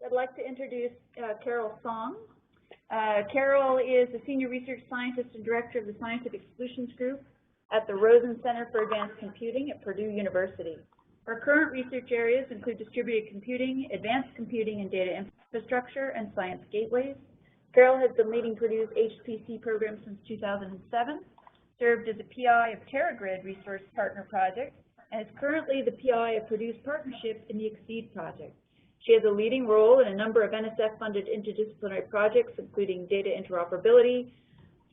I'd like to introduce Carol Song. Carol is the Senior Research Scientist and Director of the Scientific Solutions Group at the Rosen Center for Advanced Computing at Purdue University. Her current research areas include distributed computing, advanced computing and data infrastructure, and science gateways. Carol has been leading Purdue's HPC program since 2007, served as a PI of TerraGrid Resource Partner Project, and is currently the PI of Purdue's partnership in the Exceed project. She has a leading role in a number of NSF-funded interdisciplinary projects, including data interoperability,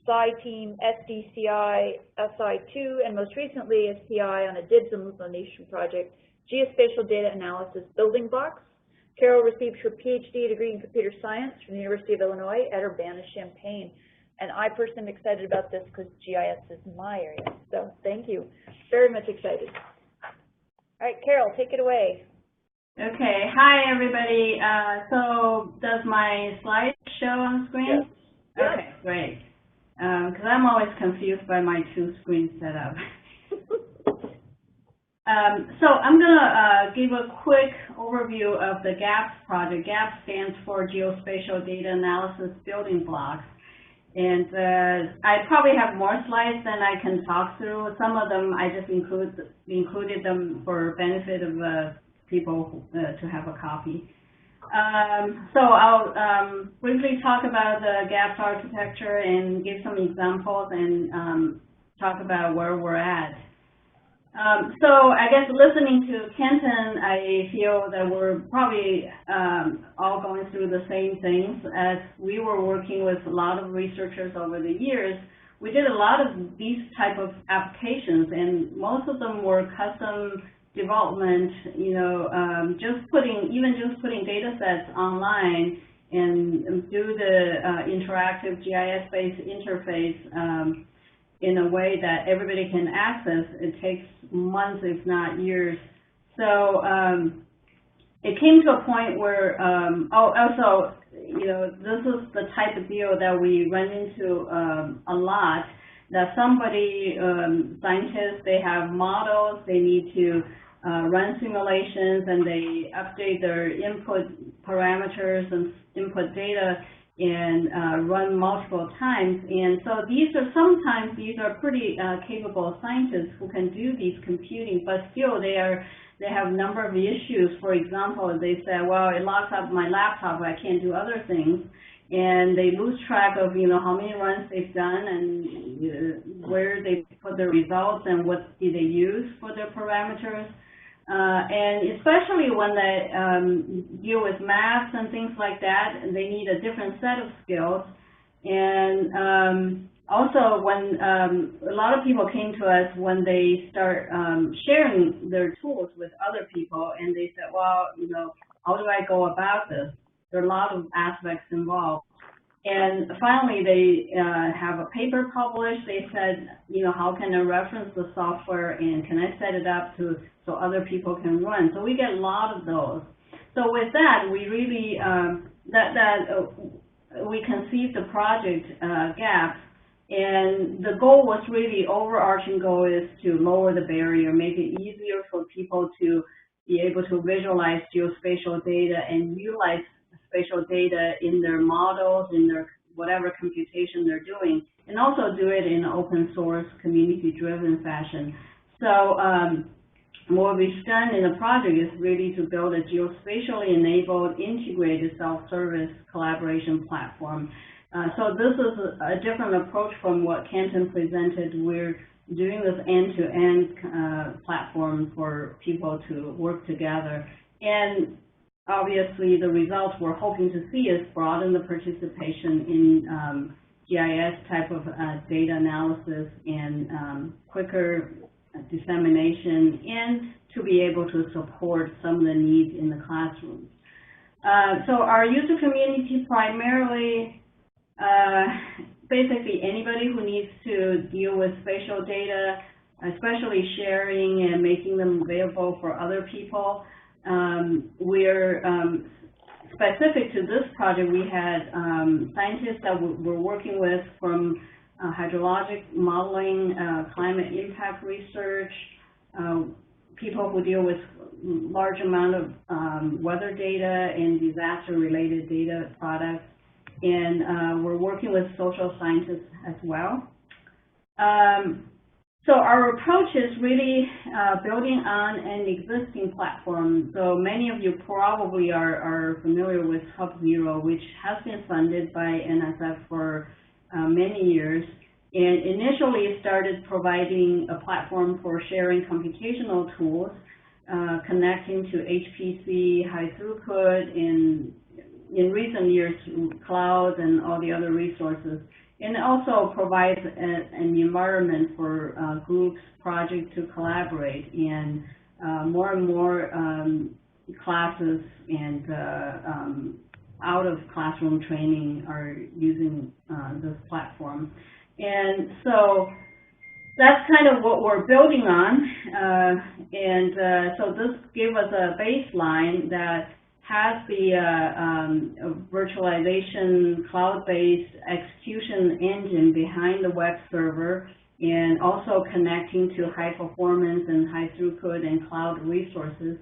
SciTeam, SDCI, SI2, and most recently as PI on a DIBS illumination project, Geospatial Data Analysis Building Blocks. Carol received her PhD degree in computer science from the University of Illinois at Urbana-Champaign. And I personally am excited about this because GIS is my area. So thank you. Very much excited. All right, Carol, take it away. Okay. Hi, everybody. So does my slide show on screen? Yes. Okay, great. Because I'm always confused by my two-screen setup. So I'm going to give a quick overview of the GABBS project. GABBS stands for Geospatial Data Analysis Building Blocks. And I probably have more slides than I can talk through. Some of them I just included them for benefit of people to have a copy. So I'll briefly talk about the GABBS architecture and give some examples and talk about where we're at. So I guess listening to Kenton, I feel that we're probably all going through the same things. As we were working with a lot of researchers over the years, we did a lot of these type of applications, and most of them were custom development, just putting data sets online and do the interactive GIS-based interface in a way that everybody can access. It takes months, if not years. So it came to a point where, also, this is the type of deal that we run into a lot, that somebody, scientists, they have models, they need to run simulations, and they update their input parameters and input data and run multiple times. And so these are pretty capable scientists who can do these computing, but still they have a number of issues. For example, they say, well, it locks up my laptop, I can't do other things. And they lose track of, how many runs they've done and where they put their results and what did they use for their parameters. And especially when they deal with maths and things like that, they need a different set of skills. And also when a lot of people came to us when they start sharing their tools with other people, and they said, well, how do I go about this? There are a lot of aspects involved. And finally, they have a paper published. They said, how can I reference the software, and can I set it up so other people can run? So we get a lot of those. So with that, we really we conceived the project GABBS, and the goal was really, overarching goal is to lower the barrier, make it easier for people to be able to visualize geospatial data and utilize spatial data in their models, in their whatever computation they're doing, and also do it in an open source, community-driven fashion. So what we've done in the project is really to build a geospatially enabled, integrated self-service collaboration platform. So this is a different approach from what Kenton presented. We're doing this end-to-end platform for people to work together. And obviously, the results we're hoping to see is broaden the participation in GIS type of data analysis and quicker dissemination, and to be able to support some of the needs in the classrooms. So our user community primarily, basically anybody who needs to deal with spatial data, especially sharing and making them available for other people. We're specific to this project. We had scientists that we're working with from hydrologic modeling, climate impact research, people who deal with large amount of weather data and disaster-related data products, and we're working with social scientists as well. So our approach is really building on an existing platform. So many of you probably are familiar with HubZero, which has been funded by NSF for many years, and initially started providing a platform for sharing computational tools, connecting to HPC, high throughput, and in recent years, cloud and all the other resources. And it also provides an environment for groups, projects to collaborate, and more and more classes and out of classroom training are using this platform. And so that's kind of what we're building on. So this gave us a baseline that has the virtualization, cloud-based execution engine behind the web server, and also connecting to high performance and high throughput and cloud resources.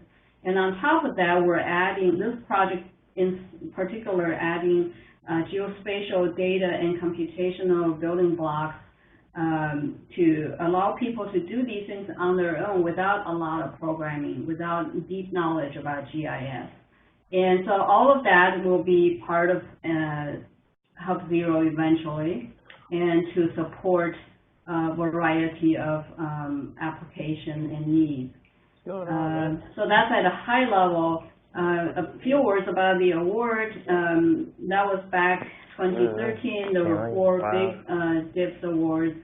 And on top of that, we're adding, this project in particular, adding geospatial data and computational building blocks to allow people to do these things on their own without a lot of programming, without deep knowledge about GIS. And so all of that will be part of HubZero eventually, and to support a variety of application and needs. So that's at a high level. A few words about the award. That was back 2013. There were 4 big GIBS awards,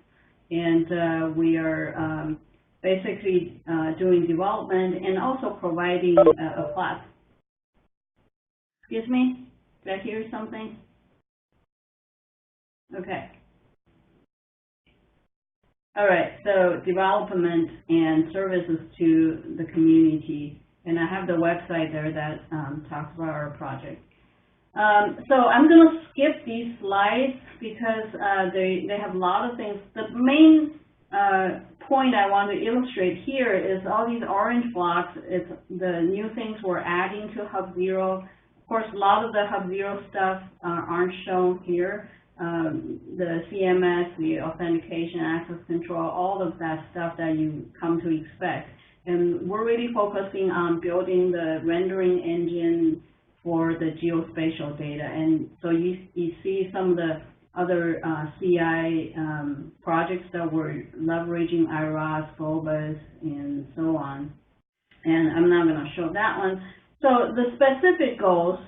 and we are basically doing development and also providing a platform. Excuse me? Did I hear something? Okay. All right, so development and services to the community. And I have the website there that talks about our project. So I'm going to skip these slides because they have a lot of things. The main point I want to illustrate here is all these orange blocks. It's the new things we're adding to HubZero. Of course, a lot of the HubZero stuff aren't shown here. The CMS, the authentication, access control, all of that stuff that you come to expect. And we're really focusing on building the rendering engine for the geospatial data. And so you see some of the other CI projects that we're leveraging, IRAS, GABBS, and so on. And I'm not going to show that one. So the specific goals,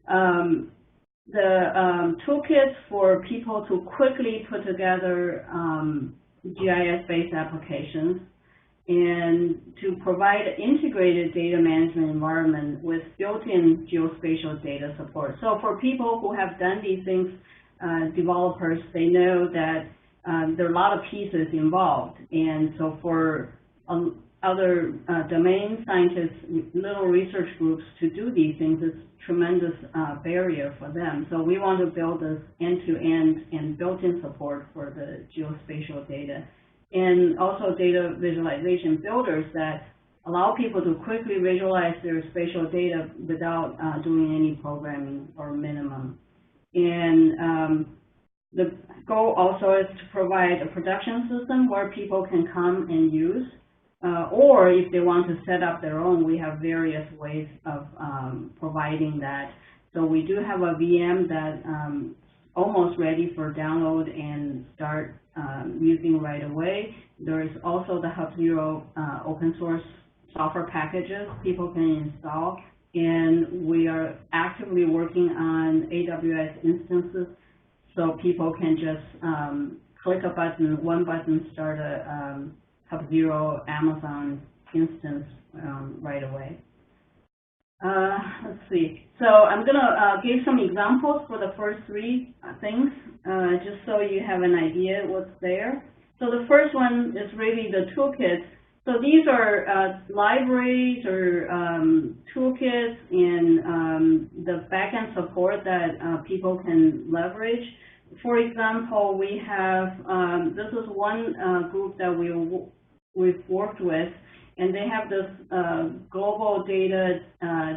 the toolkits for people to quickly put together GIS-based applications, and to provide an integrated data management environment with built-in geospatial data support. So for people who have done these things, developers, they know that there are a lot of pieces involved. And so for other domain scientists, little research groups to do these things, it's a tremendous barrier for them. So we want to build this end-to-end and built-in support for the geospatial data. And also data visualization builders that allow people to quickly visualize their spatial data without doing any programming or minimum. And the goal also is to provide a production system where people can come and use, or if they want to set up their own, we have various ways of providing that. So we do have a VM that almost ready for download and start using right away. There's also the HubZero open source software packages people can install, and we are actively working on AWS instances, so people can just click a button, one button, start a HubZero Amazon instance right away. Let's see. So I'm going to give some examples for the first 3 things, just so you have an idea what's there. So the first one is really the toolkits. So these are libraries or toolkits and the backend support that people can leverage. For example, we have, this is one group that we've worked with, and they have this global data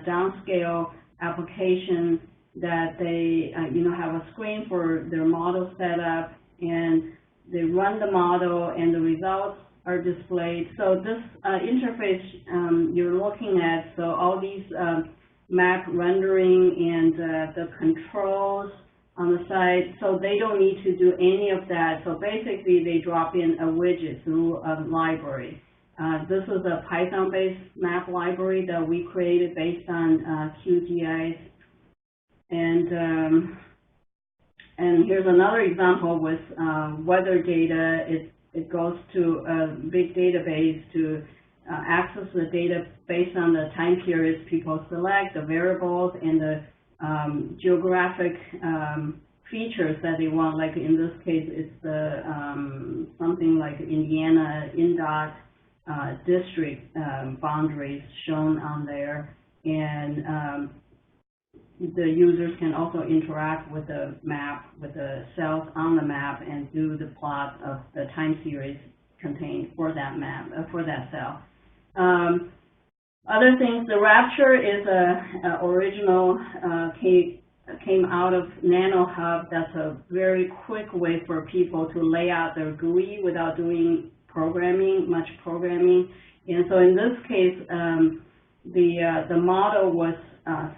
downscale application that they have a screen for their model set up, and they run the model and the results are displayed. So this interface you're looking at, so all these map rendering and the controls on the side, so they don't need to do any of that. So basically they drop in a widget through a library. This is a Python-based map library that we created based on QGIS. And here's another example with weather data. It goes to a big database to access the data based on the time periods people select, the variables, and the geographic features that they want. Like in this case, it's the something like Indiana INDOT district boundaries shown on there, and the users can also interact with the map, with the cells on the map, and do the plot of the time series contained for that map, for that cell. Other things, the Rapture is a original, came out of NanoHub. That's a very quick way for people to lay out their GUI without doing much programming. And so in this case, the model was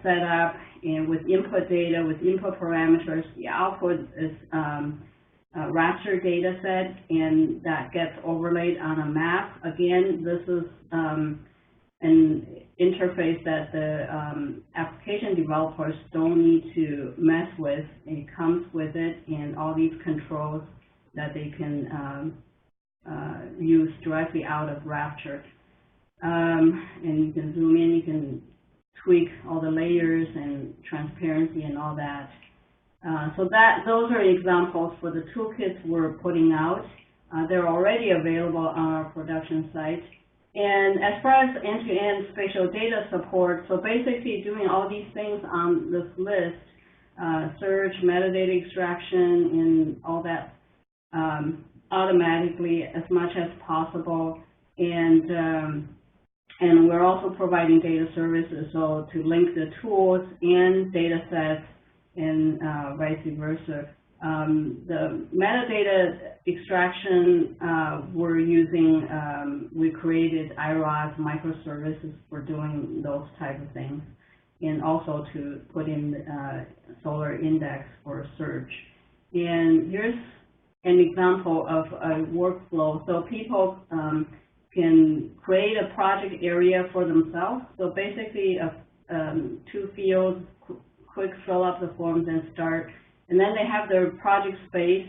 set up, and with input data, with input parameters, the output is a raster data set, and that gets overlaid on a map. Again, this is an interface that the application developers don't need to mess with. It comes with it, and all these controls that they can use directly out of Rapture. And you can zoom in, you can tweak all the layers and transparency and all that. So those are examples for the toolkits we're putting out. They're already available on our production site. And as far as end-to-end spatial data support, so basically doing all these things on this list, search, metadata extraction, and all that automatically as much as possible. And we're also providing data services, so to link the tools and data sets and vice versa. The metadata extraction we're using, we created IROS microservices for doing those type of things, and also to put in Solar Index for search. And here's an example of a workflow. So people can create a project area for themselves. So basically, 2 fields, quick fill up the forms and start. And then they have their project space,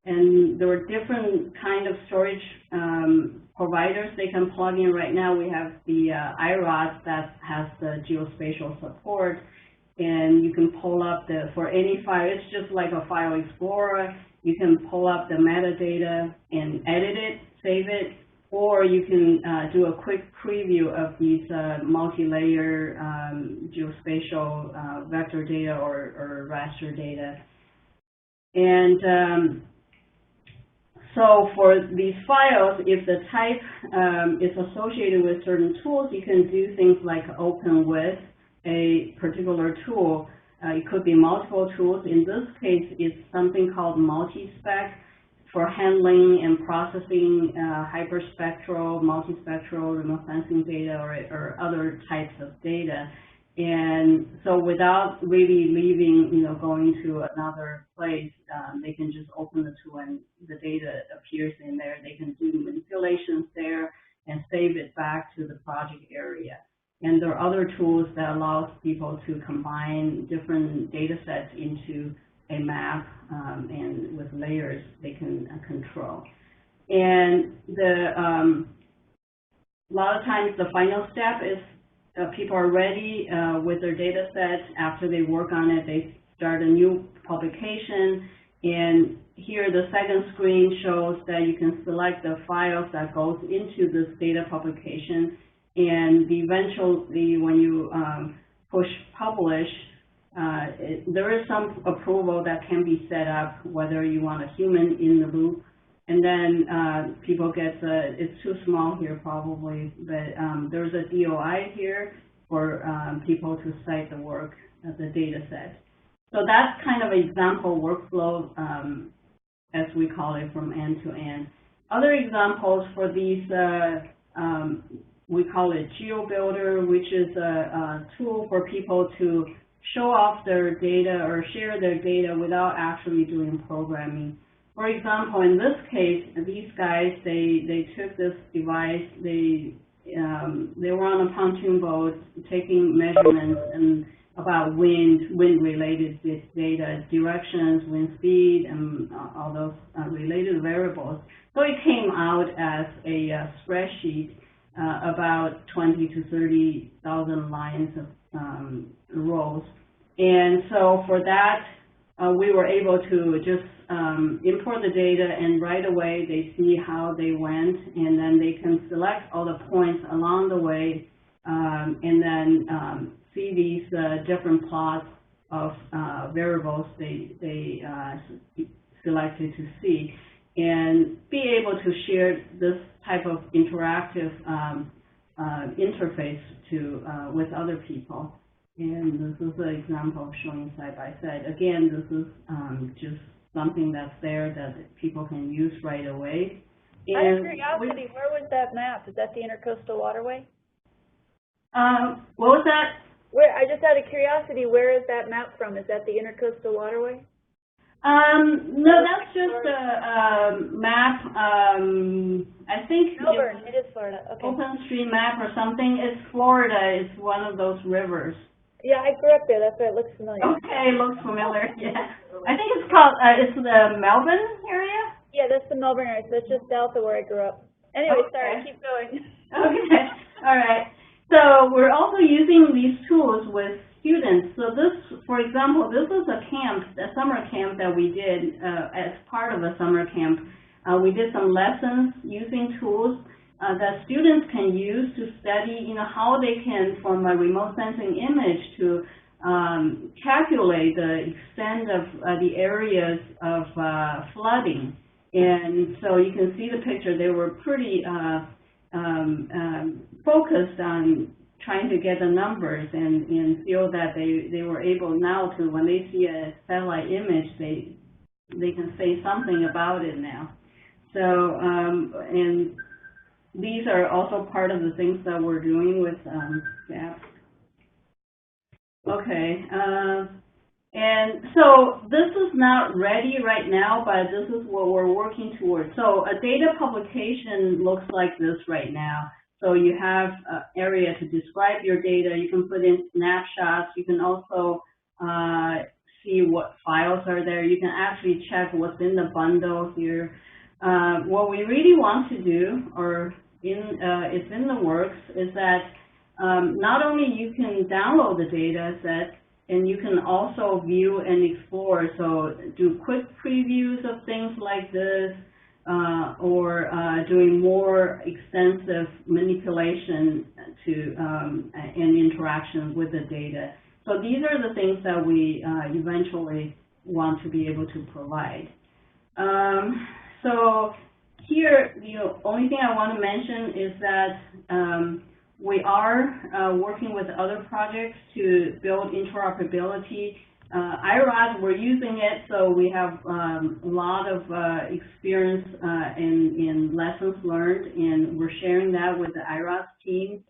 and there are different kind of storage providers they can plug in. Right now, we have the IROS that has the geospatial support, and you can pull up for any file. It's just like a file explorer. You can pull up the metadata and edit it, save it, or you can do a quick preview of these multi-layer geospatial vector data or raster data. And so for these files, if the type is associated with certain tools, you can do things like open with a particular tool. It could be multiple tools. In this case, it's something called multi-spec for handling and processing hyperspectral, multispectral, remote sensing data, or other types of data. And so without really leaving, going to another place, they can just open the tool and the data appears in there. They can do manipulations there and save it back to the project area. And there are other tools that allow people to combine different data sets into a map, and with layers they can control. And a lot of times the final step is people are ready with their data sets. After they work on it, they start a new publication. And here the second screen shows that you can select the files that goes into this data publication. And eventually, when you push publish, there is some approval that can be set up, whether you want a human in the loop And then people get it's too small here probably, but there's a DOI here for people to cite the work of the data set. So that's kind of an example workflow, as we call it, from end to end. Other examples for these, we call it GeoBuilder, which is a tool for people to show off their data or share their data without actually doing programming. For example, in this case, these guys, they took this device, they were on a pontoon boat taking measurements and about wind-related data, directions, wind speed, and all those related variables. So it came out as a spreadsheet, about 20 to 30,000 lines of rows. And so for that, we were able to just import the data, and right away they see how they went, and then they can select all the points along the way, and then see these different plots of variables they selected to see, and be able to share this type of interactive interface to with other people. And this is an example of showing side by side. Again, this is just something that's there that people can use right away. Out of curiosity, where was that map? Is that the Intercoastal Waterway? What was that? I just out of curiosity, where is that map from? Is that the Intercoastal Waterway? No, that's just a map. I think Melbourne. It is Florida. Okay. OpenStreetMap or something. It's Florida. It's one of those rivers. Yeah, I grew up there. That's why it looks familiar. Okay, looks familiar. Yeah. I think it's called. It's the Melbourne area. Yeah, that's the Melbourne area. So it's just south of where I grew up. Anyway, okay. Sorry. Keep going. Okay. All right. So we're also using these tools with students. So this, for example, this is a camp, a summer camp that we did as part of a summer camp. We did some lessons using tools that students can use to study, how they can, from a remote sensing image, to calculate the extent of the areas of flooding. And so you can see the picture. They were pretty focused on trying to get the numbers and feel that they were able now to, when they see a satellite image, they can say something about it now. So, and these are also part of the things that we're doing with GABBS. Okay, and so this is not ready right now, but this is what we're working towards. So a data publication looks like this right now. So you have an area to describe your data. You can put in snapshots. You can also see what files are there. You can actually check what's in the bundle here. What we really want to do, or it's in the works, is that not only you can download the data set, and you can also view and explore. So do quick previews of things like this, or doing more extensive manipulation to and interaction with the data. So these are the things that we eventually want to be able to provide. So here, the only thing I want to mention is that we are working with other projects to build interoperability. IRAD, we're using it, so we have a lot of experience in lessons learned, and we're sharing that with the IRAD team.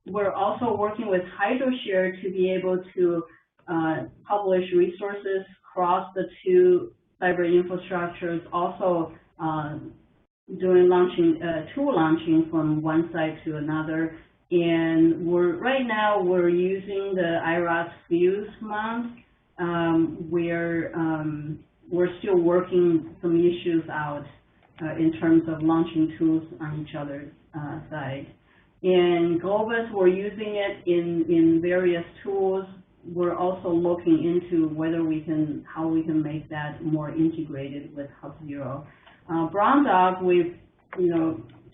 We're also working with HydroShare to be able to publish resources across the two cyber infrastructures, also doing tool launching from one side to another. And right now we're using the IRAD Fuse mount. We're still working some issues out in terms of launching tools on each other's side. In GABBS, we're using it in various tools. We're also looking into how we can make that more integrated with HubZero. Brown Dog, we've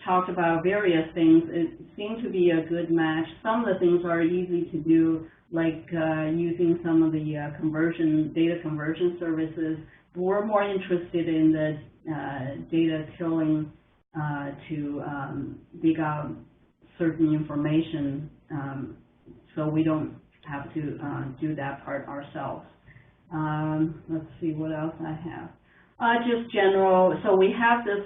talked about various things. It seemed to be a good match. Some of the things are easy to do, like using some of the data conversion services. we're more interested in the data tilling to dig out certain information, so we don't have to do that part ourselves. Let's see what else I have. Just general, so we have this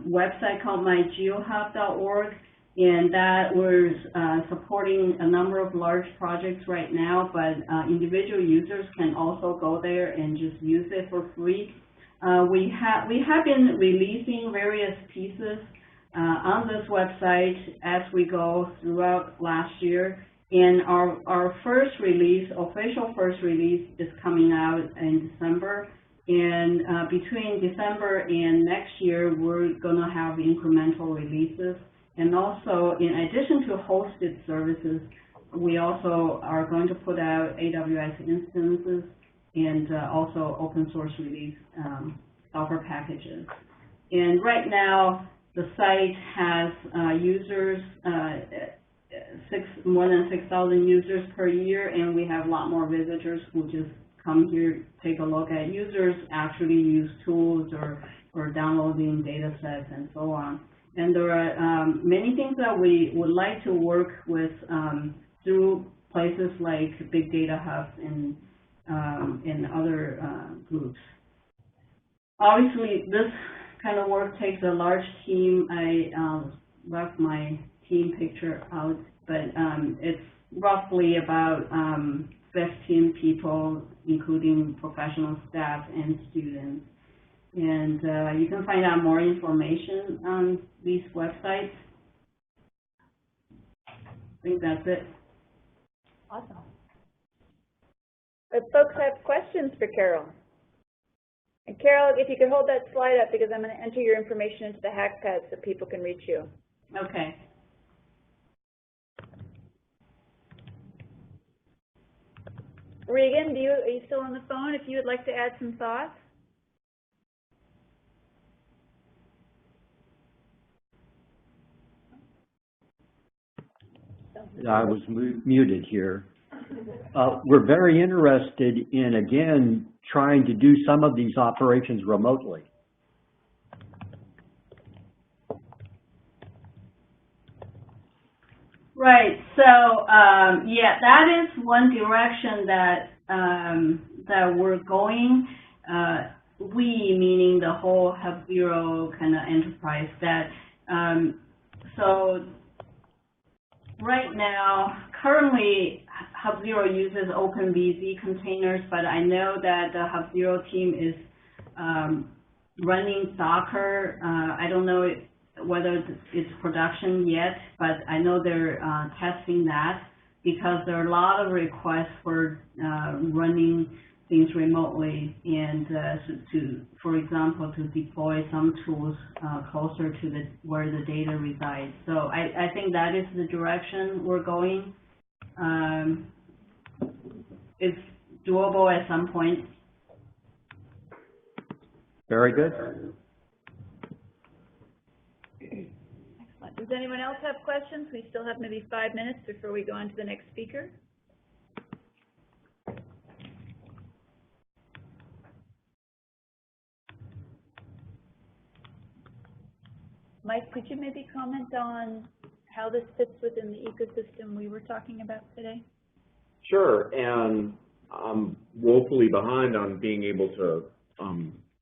website called mygeohub.org, and that was supporting a number of large projects right now, but individual users can also go there and just use it for free. We have been releasing various pieces on this website as we go throughout last year, and our first release, official first release, is coming out in December. And between December and next year, we're going to have incremental releases. And also, in addition to hosted services, we also are going to put out AWS instances and also open source release software packages. And right now, the site has users, more than 6,000 users per year, and we have a lot more visitors who just come here, take a look at users, actually use tools or downloading data sets and so on. And there are many things that we would like to work with through places like Big Data Hubs and other groups. Obviously, this kind of work takes a large team. I left my team picture out, but it's roughly about 15 people, including professional staff and students. And you can find out more information on these websites. I think that's it. Awesome. If folks have questions for Carol. And Carol, if you could hold that slide up, because I'm going to enter your information into the HackPad so people can reach you. Okay. Regan, are you still on the phone? If you would like to add some thoughts. I was muted here. We're very interested in, again, trying to do some of these operations remotely. Right. So yeah, that is one direction that that we're going. We, meaning the whole Hub Zero kind of enterprise. That so right now, currently, Hub Zero uses OpenVZ containers, but I know that the Hub Zero team is running Docker. I don't know whether it's production yet, but I know they're testing that because there are a lot of requests for running things remotely and for example, to deploy some tools closer to where the data resides. So I think that is the direction we're going. It's doable at some point. Very good. Excellent. Does anyone else have questions? We still have maybe 5 minutes before we go on to the next speaker. Mike, could you maybe comment on how this fits within the ecosystem we were talking about today? Sure, and I'm woefully behind on being able to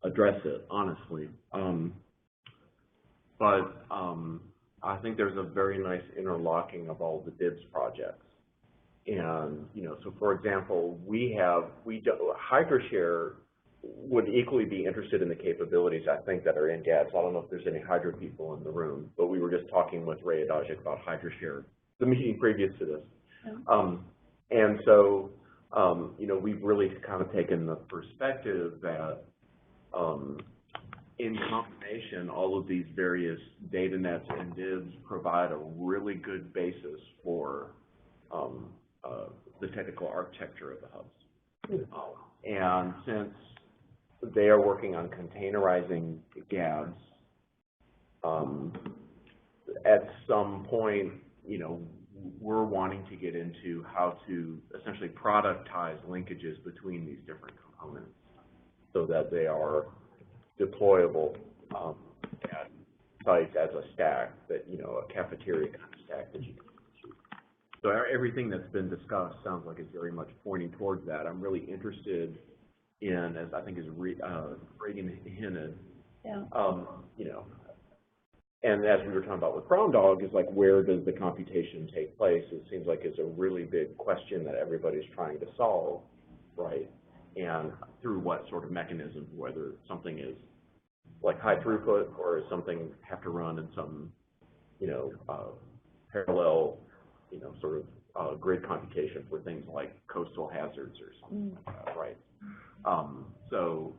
address it, honestly. But I think there's a very nice interlocking of all the GABBS projects. And, you know, so for example, HydroShare would equally be interested in the capabilities, I think, that are in GABBS. I don't know if there's any Hydro people in the room, but we were just talking with Ray Adajic about HydroShare, the meeting previous to this. Yeah. And so, you know, we've really kind of taken the perspective that in combination, all of these various data nets and DIBs provide a really good basis for the technical architecture of the hubs. And since they are working on containerizing GABBS, at some point, you know, we're wanting to get into how to essentially productize linkages between these different components. so that they are deployable at sites as a stack, that, you know, a cafeteria kind of stack that you can use. So everything that's been discussed sounds like it's very much pointing towards that. I'm really interested in, as I think is Reagan hinted, you know, and as we were talking about with Brown Dog, is like, where does the computation take place? It seems like it's a really big question that everybody's trying to solve, right? And through what sort of mechanism, whether something is like high throughput, or is something have to run in some, you know, parallel, you know, sort of grid computation for things like coastal hazards or something like that, right? So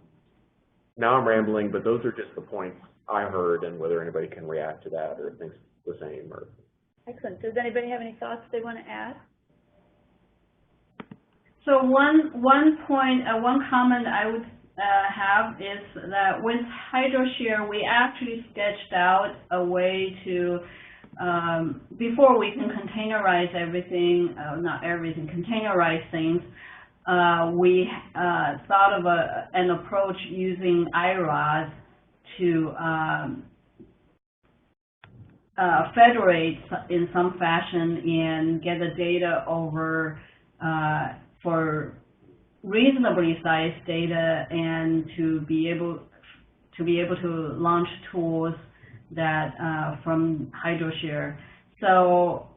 now I'm rambling, but those are just the points I heard, and whether anybody can react to that or thinks the same. Or excellent. Does anybody have any thoughts they want to add? So one comment I would have is that with HydroShare, we actually sketched out a way to, before we can containerize everything, not everything, containerize things, we thought of an approach using IRAs to federate in some fashion and get the data over for reasonably sized data, and to be able to launch tools that from HydroShare. So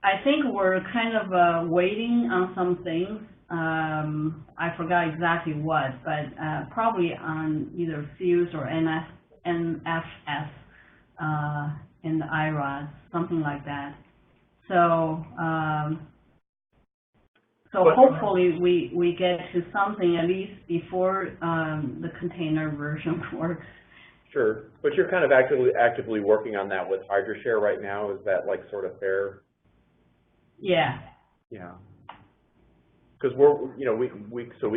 I think we're kind of waiting on some things. I forgot exactly what, but probably on either Fuse or NFS in the IRAS, something like that. So so hopefully we get to something at least before the container version works. sure, but you're kind of actively working on that with HydroShare right now. Is that like sort of fair? Yeah. Yeah. Because we're, you know, we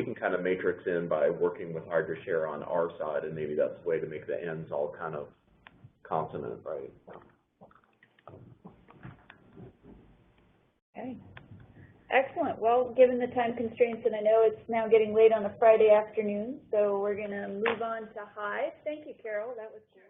can kind of matrix in by working with HydroShare on our side, and maybe that's the way to make the ends all kind of consonant, right? Okay. Excellent. Well, given the time constraints, and I know it's now getting late on a Friday afternoon, so we're going to move on to Hive. Thank you, Carol. That was great.